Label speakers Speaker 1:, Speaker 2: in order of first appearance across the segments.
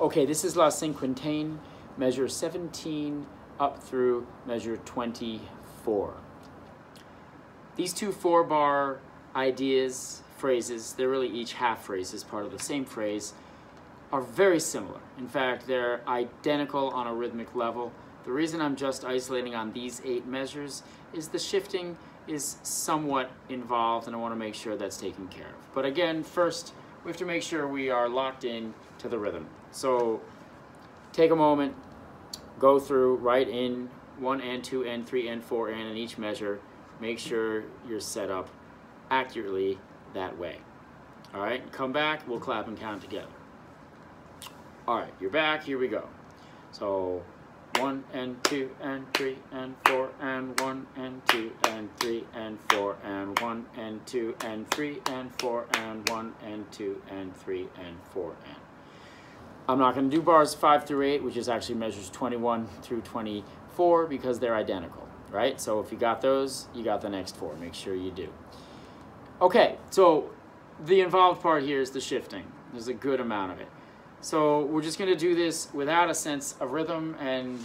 Speaker 1: Okay, this is La Cinquantaine, measure 17 up through measure 24. These two 4-bar ideas, phrases, they're really each half phrases, part of the same phrase, are very similar. In fact, they're identical on a rhythmic level. The reason I'm just isolating on these 8 measures is the shifting is somewhat involved, and I want to make sure that's taken care of. But again, first, we have to make sure we are locked in to the rhythm. So take a moment, go through, write in 1 and 2 and 3 and 4 and in each measure. Make sure you're set up accurately that way. All right, come back, we'll clap and count together. All right, you're back, here we go. So 1 and 2 and 3 and 4 and 1 and 2 and 3 and 4 and 1 and 2 and 3 and 4 and 1 and 2 and 3 and 4 and. I'm not going to do bars 5 through 8, which is actually measures 21 through 24 because they're identical, right? So if you got those, you got the next 4. Make sure you do. Okay, so the involved part here is the shifting. There's a good amount of it. So we're just going to do this without a sense of rhythm and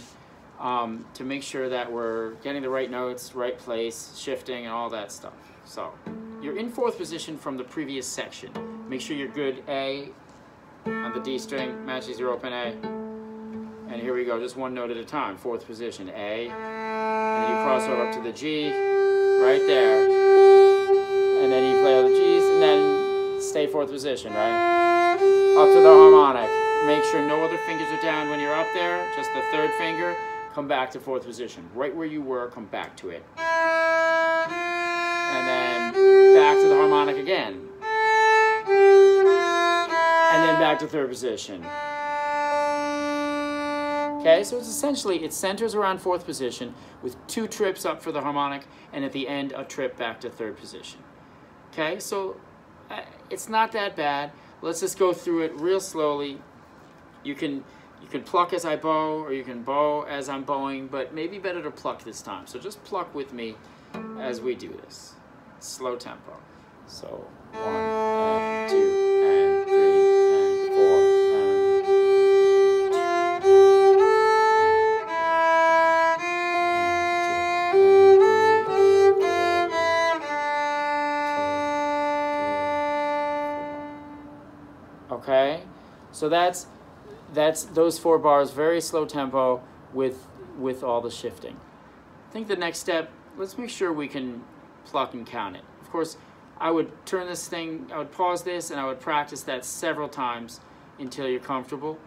Speaker 1: to make sure that we're getting the right notes, right place, shifting, and all that stuff. So you're in 4th position from the previous section. Make sure you're good A on the D string, matches your open A. And here we go, just one note at a time. 4th position, A. And then you cross over up to the G, right there. And then you play all the Gs, and then stay 4th position, right? Up to the harmonic. Make sure no other fingers are down when you're up there, just the 3rd finger. Come back to 4th position. Right where you were, come back to it. And then back to the harmonic again. And then back to 3rd position. Okay, so it's essentially, it centers around 4th position with 2 trips up for the harmonic, and at the end, a trip back to 3rd position. Okay, so it's not that bad. Let's just go through it real slowly. You can pluck as I bow, or you can bow as I'm bowing, but maybe better to pluck this time. So just pluck with me as we do this. Slow tempo. So 1 and 2 and 3 and 4 and okay, so that's those 4 bars, very slow tempo with all the shifting. I think the next step, let's make sure we can pluck and count it. Of course, I would turn this thing, I would pause this, and I would practice that several times until you're comfortable,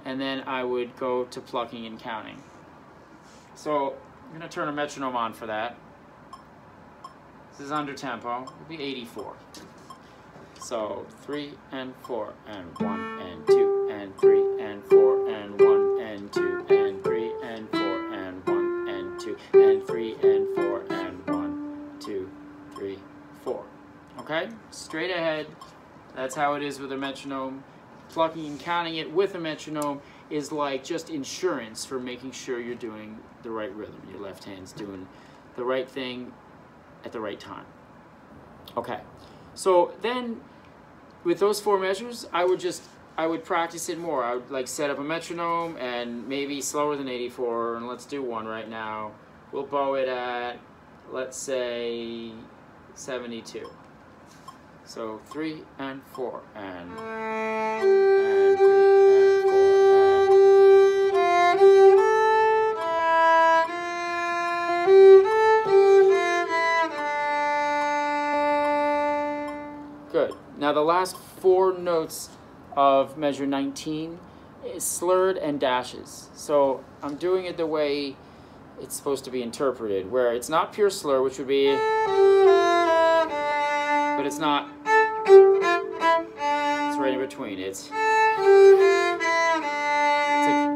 Speaker 1: and then I would go to plucking and counting. So I'm going to turn a metronome on for that. This is under tempo. It'll be 84. So 3 and 4 and 1 and 2 and 3 and 4 and 1 and 2 and 3 and 4 and 1 and 2 and 3 and 4 and 1, 2, 3, 4. Okay? Straight ahead. That's how it is with a metronome. Plucking and counting it with a metronome is like just insurance for making sure you're doing the right rhythm. Your left hand's doing the right thing at the right time. Okay. So then, with those 4 measures, I would practice it more. I would like set up a metronome and maybe slower than 84, and let's do one right now. We'll bow it at, let's say, 72. So 3 and 4 and 3 and 4 and good. Now the last 4 notes of measure 19 is slurred and dashes. So I'm doing it the way it's supposed to be interpreted, where it's not pure slur, which would be, but it's not, it's right in between. It's like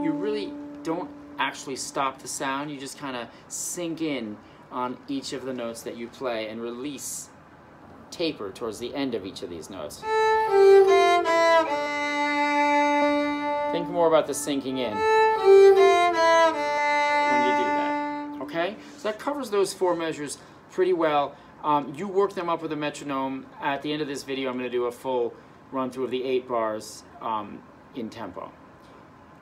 Speaker 1: you really don't actually stop the sound, you just kind of sink in on each of the notes that you play and release, taper towards the end of each of these notes. Think more about the sinking in when you do that, okay? So that covers those 4 measures pretty well. You work them up with a metronome. At the end of this video, I'm going to do a full run through of the 8 bars in tempo.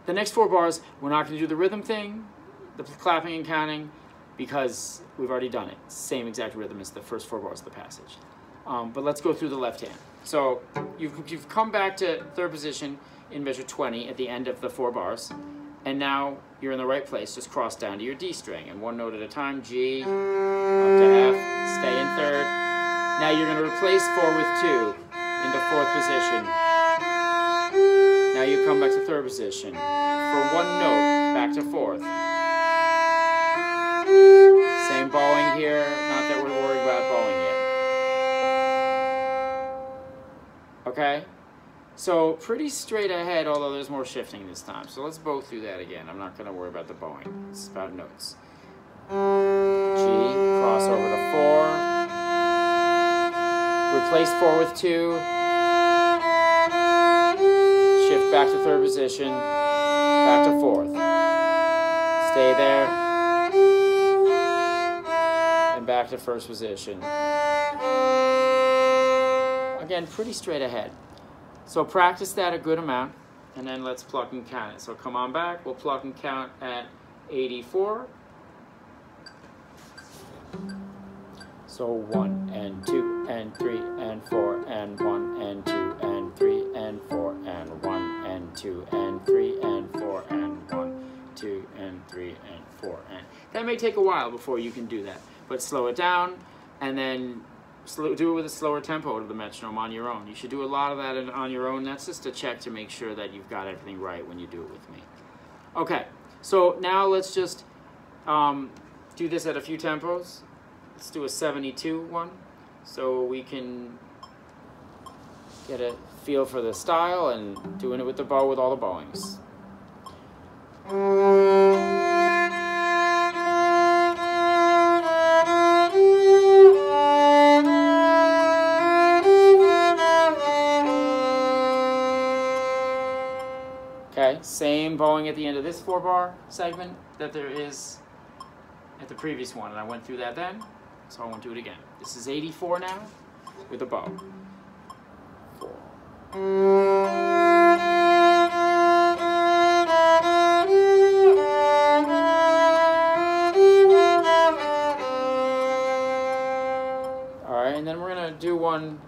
Speaker 1: the next 4 bars, we're not going to do the rhythm thing, the clapping and counting, because we've already done it. Same exact rhythm as the first 4 bars of the passage. But let's go through the left hand. So you've come back to third position in measure 20 at the end of the 4 bars, and now you're in the right place. Just cross down to your D string, and 1 note at a time, G, up to F, stay in third. Now you're going to replace 4 with 2 into 4th position. Now you come back to 3rd position. For 1 note, back to 4th. Same bowing here, not that we're worried about bowing yet. Okay? So pretty straight ahead, although there's more shifting this time. So let's bow through that again. I'm not going to worry about the bowing. It's about notes. G, cross over to 4. Replace 4 with 2. Shift back to 3rd position. Back to 4th. Stay there. And back to 1st position. Again, pretty straight ahead. So practice that a good amount, and then let's pluck and count it. So come on back, we'll pluck and count at 84. So 1 and 2 and 3 and 4 and 1 and 2 and 3 and 4 and 1 and 2 and 3 and 4 and 1, 2 and 3 and 4. And that may take a while before you can do that, but slow it down and then do it with a slower tempo to the metronome on your own. You should do a lot of that on your own. That's just a check to make sure that you've got everything right when you do it with me. Okay, so now let's just do this at a few tempos. Let's do a 72 one so we can get a feel for the style and doing it with the bow with all the bowings. Okay, same bowing at the end of this 4 bar segment that there is at the previous one, and I went through that then, so I won't do it again. This is 84 now with a bow. 4. Alright, and then we're going to do one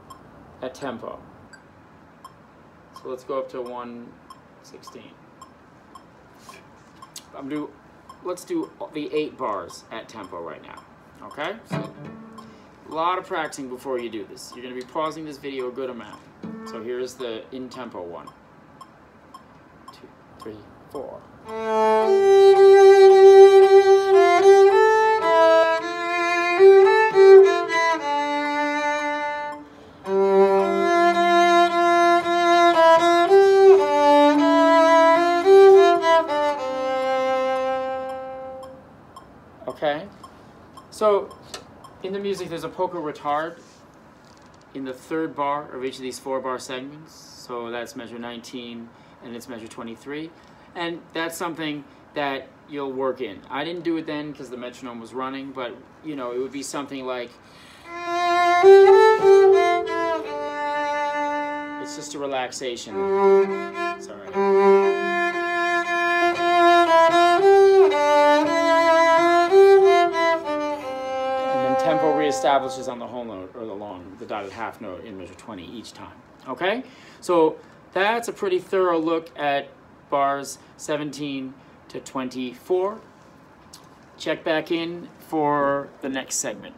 Speaker 1: at tempo. So let's go up to 116. Let's do the 8 bars at tempo right now. Okay? So, a lot of practicing before you do this. You're going to be pausing this video a good amount. So here's the in-tempo 1. 2, 3, 4. Okay, so in the music there's a polka retard in the 3rd bar of each of these 4 bar segments. So that's measure 19 and it's measure 23. And that's something that you'll work in. I didn't do it then because the metronome was running, but you know, it would be something like, it's just a relaxation. Sorry. Tempo reestablishes on the whole note or the dotted half note in measure 20 each time. Okay? So that's a pretty thorough look at bars 17 to 24. Check back in for the next segment.